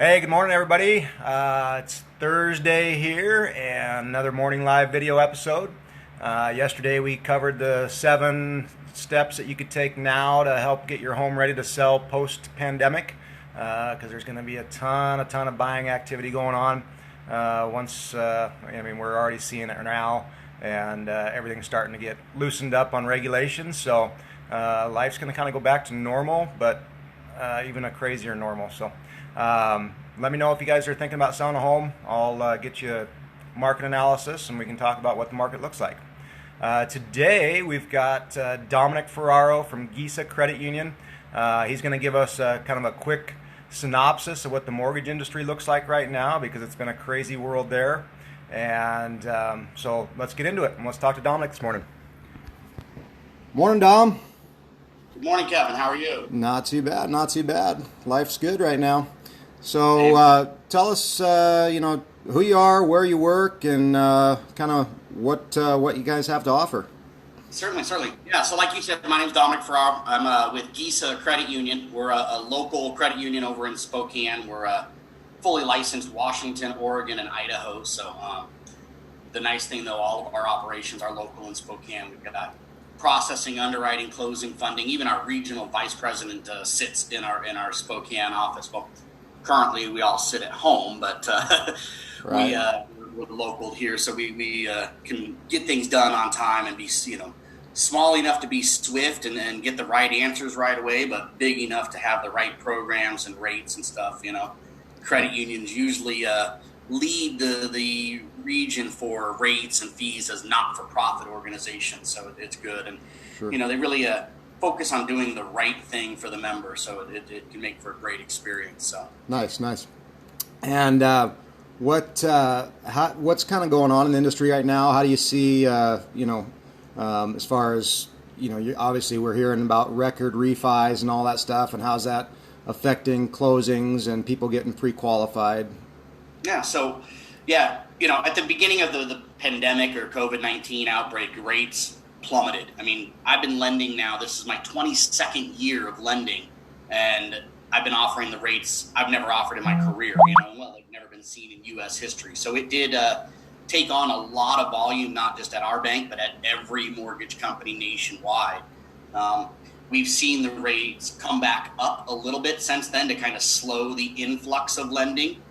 Hey, good morning, everybody. It's Thursday here, and another morning live video episode. Yesterday, we covered the 7 steps that you could take now to help get your home ready to sell post-pandemic, because there's going to be a ton of buying activity going on. We're already seeing it now, and everything's starting to get loosened up on regulations. So life's going to kind of go back to normal, but even a crazier normal. So let me know if you guys are thinking about selling a home. I'll get you a market analysis and we can talk about what the market looks like. Today we've got Dominick Ferraro from GISA Credit Union. He's going to give us kind of a quick synopsis of what the mortgage industry looks like right now, because it's been a crazy world there. And so let's get into it and let's talk to Dominick this morning. Morning, Dom. Good morning, Kevin. How are you? Not too bad, not too bad. Life's good right now. So tell us, who you are, where you work, and kind of what you guys have to offer. Certainly. Yeah, so like you said, my name is Dominick Ferraro. I'm with GISA Credit Union. We're a local credit union over in Spokane. We're fully licensed Washington, Oregon, and Idaho. So the nice thing, though, all of our operations are local in Spokane. We've got processing, underwriting, closing, funding. Even our regional vice president sits in our Spokane office. Well, currently we all sit at home, but right. We're local here, so we can get things done on time and be small enough to be swift and get the right answers right away, but big enough to have the right programs and rates and stuff. Credit unions usually lead the region for rates and fees as not-for-profit organizations, so it's good. And sure. They really focus on doing the right thing for the member, so it can make for a great experience. So nice. And what's kind of going on in the industry right now? How do you see as far as obviously we're hearing about record refis and all that stuff, and how's that affecting closings and people getting pre-qualified? Yeah, so at the beginning of the pandemic or COVID-19 outbreak, rates plummeted. I mean, I've been lending now. This is my 22nd year of lending, and I've been offering the rates I've never offered in my career. They've never been seen in U.S. history. So it did take on a lot of volume, not just at our bank, but at every mortgage company nationwide. We've seen the rates come back up a little bit since then to kind of slow the influx of lending.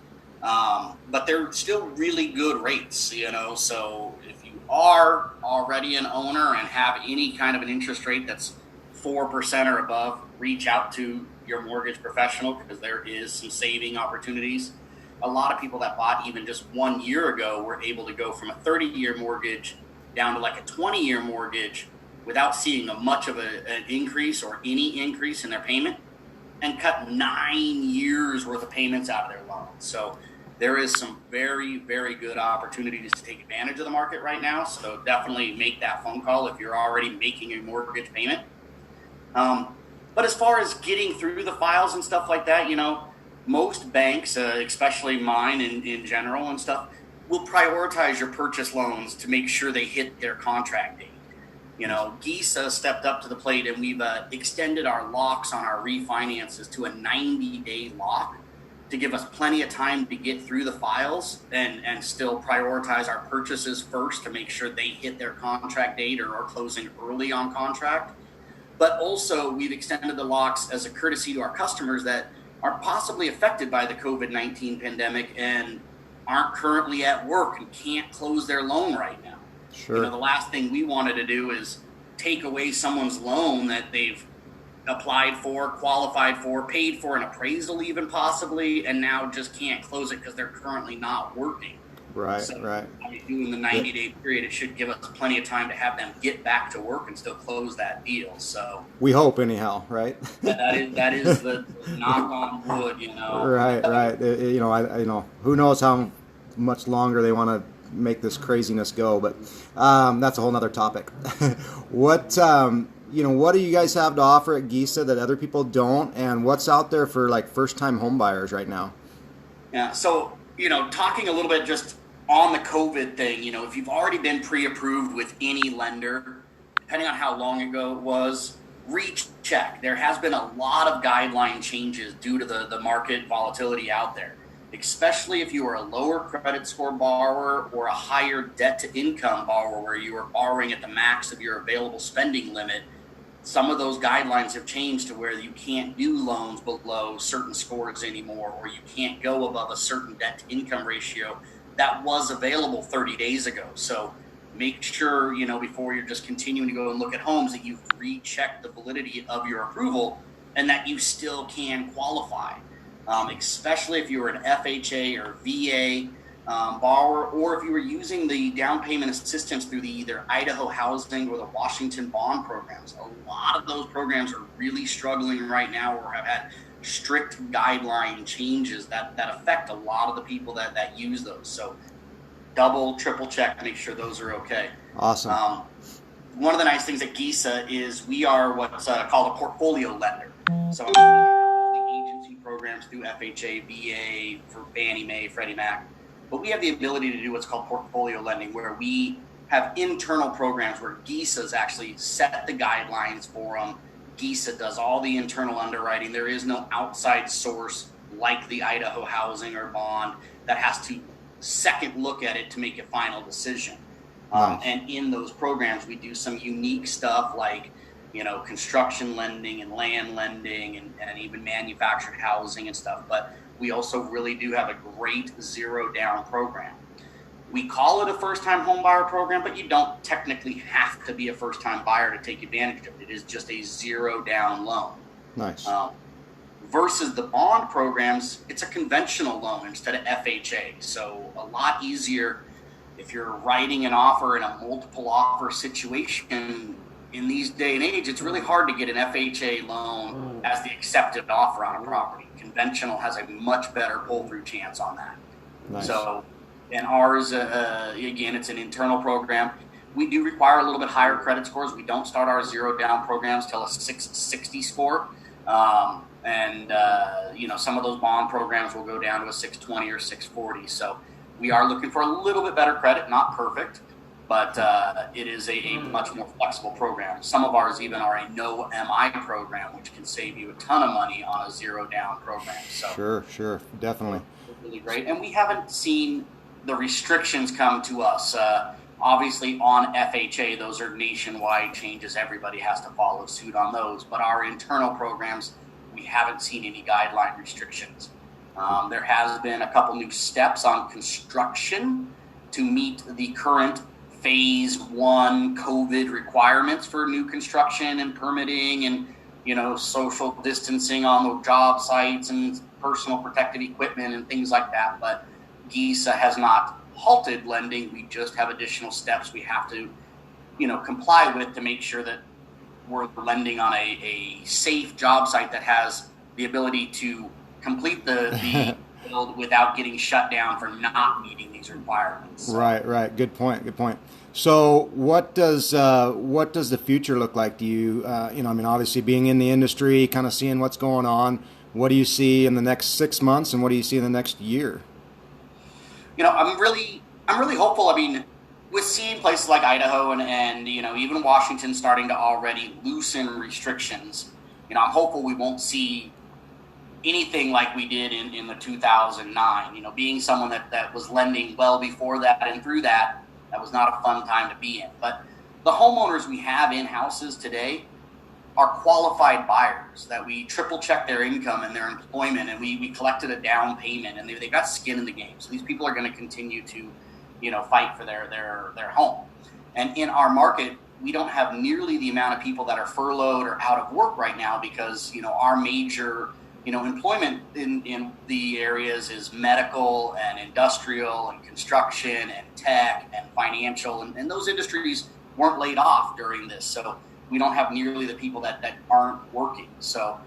But they're still really good rates, so if you are already an owner and have any kind of an interest rate that's 4% or above, reach out to your mortgage professional, because there is some saving opportunities. A lot of people that bought even just 1 year ago were able to go from a 30-year mortgage down to like a 20-year mortgage without seeing much of an increase or any increase in their payment, and cut 9 years worth of payments out of their loan. So there is some very, very good opportunities to take advantage of the market right now. So definitely make that phone call if you're already making a mortgage payment. But as far as getting through the files and stuff like that, most banks, especially mine in general and stuff, will prioritize your purchase loans to make sure they hit their contract date. GISA stepped up to the plate, and we've extended our locks on our refinances to a 90-day lock to give us plenty of time to get through the files and still prioritize our purchases first to make sure they hit their contract date or are closing early on contract. But also, we've extended the locks as a courtesy to our customers that are possibly affected by the COVID-19 pandemic and aren't currently at work and can't close their loan right now. Sure. The last thing we wanted to do is take away someone's loan that they've applied for, qualified for, paid for an appraisal even possibly, and now just can't close it because they're currently not working. Right. Doing the 90-day period, it should give us plenty of time to have them get back to work and still close that deal. So we hope, anyhow, right? that is the knock on wood, Right. Who knows how much longer they want to make this craziness go, but that's a whole nother topic. What do you guys have to offer at GISA that other people don't, and what's out there for like first-time home buyers right now? Yeah, so talking a little bit just on the COVID thing, if you've already been pre-approved with any lender, depending on how long ago it was, recheck. There has been a lot of guideline changes due to the market volatility out there, especially if you are a lower credit score borrower or a higher debt to income borrower where you are borrowing at the max of your available spending limit. Some of those guidelines have changed to where you can't do loans below certain scores anymore, or you can't go above a certain debt to income ratio that was available 30 days ago. So make sure, before you're just continuing to go and look at homes, that you've rechecked the validity of your approval and that you still can qualify, especially if you were an FHA or VA borrower, or if you were using the down payment assistance through the either Idaho Housing or the Washington Bond programs. A lot of those programs are really struggling right now or have had strict guideline changes that affect a lot of the people that use those. So double, triple check to make sure those are okay. Awesome. One of the nice things at GISA is we are what's called a portfolio lender. So we have all the agency programs through FHA, VA, for Fannie Mae, Freddie Mac. But we have the ability to do what's called portfolio lending, where we have internal programs where GISA's actually set the guidelines for them. GISA does all the internal underwriting. There is no outside source like the Idaho Housing or Bond that has to second look at it to make a final decision. Nice. And in those programs, we do some unique stuff like, construction lending and land lending and even manufactured housing and stuff. But we also really do have a great zero down program. We call it a first-time home buyer program, but you don't technically have to be a first-time buyer to take advantage of it. It is just a zero down loan. Nice. Versus the bond programs, it's a conventional loan instead of FHA. So a lot easier if you're writing an offer in a multiple offer situation. In these day and age, it's really hard to get an FHA loan as the accepted offer on a property. Conventional has a much better pull-through chance on that. Nice. So, and ours, again, it's an internal program. We do require a little bit higher credit scores. We don't start our zero down programs till a 660 score. Some of those bond programs will go down to a 620 or 640. So we are looking for a little bit better credit, not perfect, but it is a much more flexible program. Some of ours even are a no MI program, which can save you a ton of money on a zero down program. So Sure, definitely. Really great. And we haven't seen the restrictions come to us. Obviously on FHA, those are nationwide changes. Everybody has to follow suit on those. But our internal programs, we haven't seen any guideline restrictions. There has been a couple new steps on construction to meet the current phase 1 COVID requirements for new construction and permitting and, social distancing on the job sites and personal protective equipment and things like that. But GISA has not halted lending. We just have additional steps we have to, comply with to make sure that we're lending on a safe job site that has the ability to complete the build without getting shut down for not meeting these requirements. So. Right. Good point. So what does the future look like to you? Obviously being in the industry, kind of seeing what's going on. What do you see in the next 6 months, and what do you see in the next year? I'm really hopeful. I mean, with seeing places like Idaho and even Washington starting to already loosen restrictions, I'm hopeful we won't see anything like we did in the 2009. Being someone that was lending well before that and through that was not a fun time to be in. But the homeowners we have in houses today are qualified buyers that we triple check their income and their employment, and we collected a down payment, and they've got skin in the game. So these people are going to continue to, fight for their home. And in our market, we don't have nearly the amount of people that are furloughed or out of work right now because, our major, employment in the areas is medical and industrial and construction and tech and financial, and those industries weren't laid off during this. So we don't have nearly the people that aren't working. So,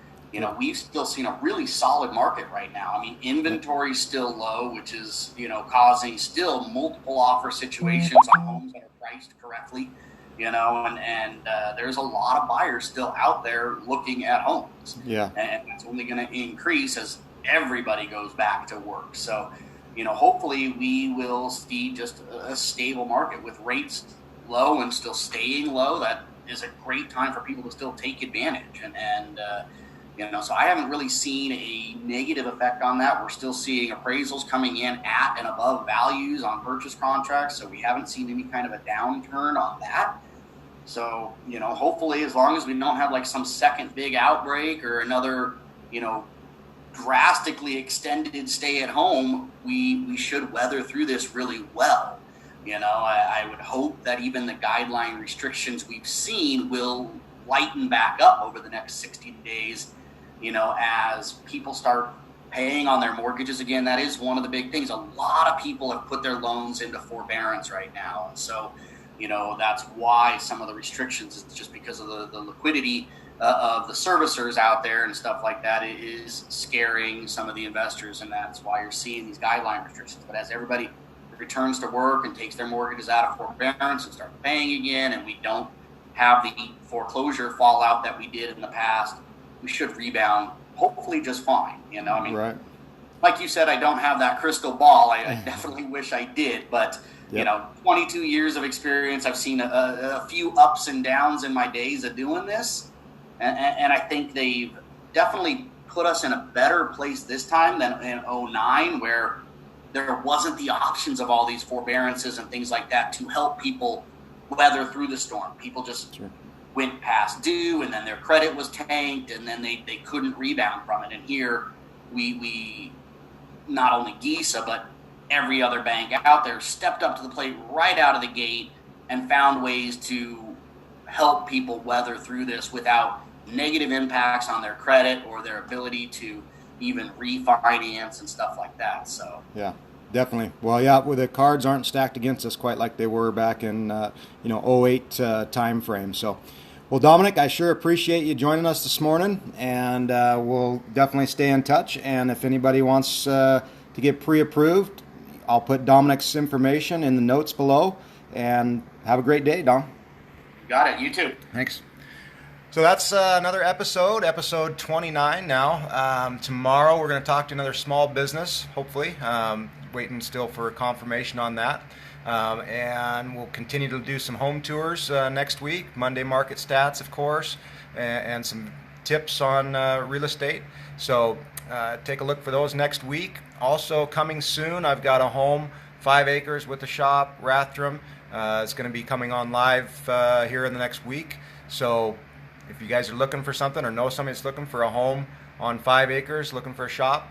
we've still seen a really solid market right now. I mean, inventory's still low, which is, causing still multiple offer situations on homes that are priced correctly, and there's a lot of buyers still out there looking at homes. Yeah. And it's only going to increase as everybody goes back to work. So, hopefully we will see just a stable market with rates low and still staying low. is a great time for people to still take advantage. And so I haven't really seen a negative effect on that. We're still seeing appraisals coming in at and above values on purchase contracts. So we haven't seen any kind of a downturn on that. So, hopefully as long as we don't have like some second big outbreak or another, drastically extended stay at home, we should weather through this really well. I would hope that even the guideline restrictions we've seen will lighten back up over the next 60 days, as people start paying on their mortgages again. That is one of the big things. A lot of people have put their loans into forbearance right now. And so, that's why some of the restrictions is just because of the liquidity of the servicers out there and stuff like that. It is scaring some of the investors, and that's why you're seeing these guideline restrictions. But as everybody returns to work and takes their mortgages out of forbearance and start paying again, and we don't have the foreclosure fallout that we did in the past, we should rebound hopefully just fine. Right. Like you said, I don't have that crystal ball. I definitely wish I did, but 22 years of experience, I've seen a few ups and downs in my days of doing this. And I think they've definitely put us in a better place this time than in 2009, where there wasn't the options of all these forbearances and things like that to help people weather through the storm. People just went past due, and then their credit was tanked, and then they couldn't rebound from it. And here we not only GISA, but every other bank out there stepped up to the plate right out of the gate and found ways to help people weather through this without negative impacts on their credit or their ability to even refinance and stuff like that. So yeah, definitely. Well, the cards aren't stacked against us quite like they were back in 08 time frame. So, well, Dominick, I sure appreciate you joining us this morning, and we'll definitely stay in touch. And if anybody wants to get pre-approved, I'll put Dominick's information in the notes below. And have a great day, Dom. Got it. You too. Thanks. So that's another episode 29 now. Tomorrow we're going to talk to another small business, hopefully. Waiting still for confirmation on that. And we'll continue to do some home tours next week, Monday market stats, of course, and some tips on real estate. So take a look for those next week. Also coming soon, I've got a home, 5 acres with a shop, Rathdrum. It's going to be coming on live here in the next week. So if you guys are looking for something or know somebody that's looking for a home on 5 acres, looking for a shop,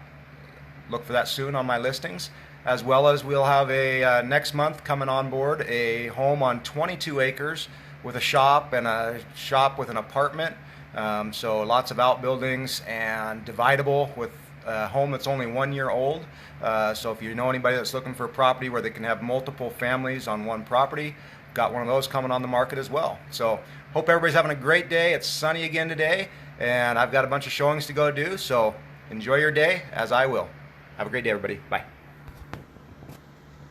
look for that soon on my listings. As well as we'll have a next month coming on board, a home on 22 acres with a shop and a shop with an apartment. So lots of outbuildings and dividable with a home that's only 1 year old. So if you know anybody that's looking for a property where they can have multiple families on one property, got one of those coming on the market as well. So hope everybody's having a great day. It's sunny again today, and I've got a bunch of showings to go do. So enjoy your day, as I will. Have a great day, everybody. Bye.